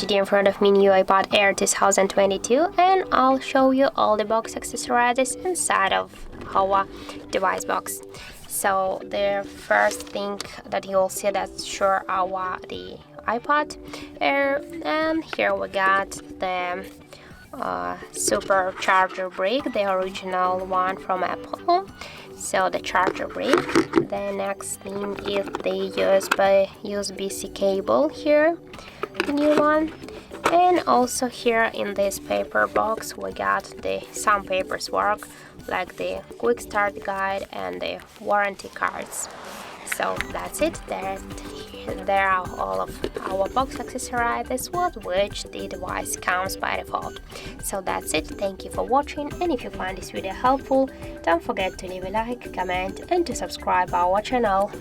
today in front of me new iPad Air 2022, and I'll show you all the box accessories inside of our device box. So the first thing that you'll see that's sure the iPad Air, and here we got the super charger brick, the original one from Apple. So the charger brick. The next thing is the USB-C cable here, the new one. And also here in this paper box we got some papers work, like the quick start guide and the warranty cards. So that's it. There are all of our box accessories with which the device comes by default. So that's it. Thank you for watching, and if you find this video helpful, don't forget to leave a like, comment and to subscribe our channel.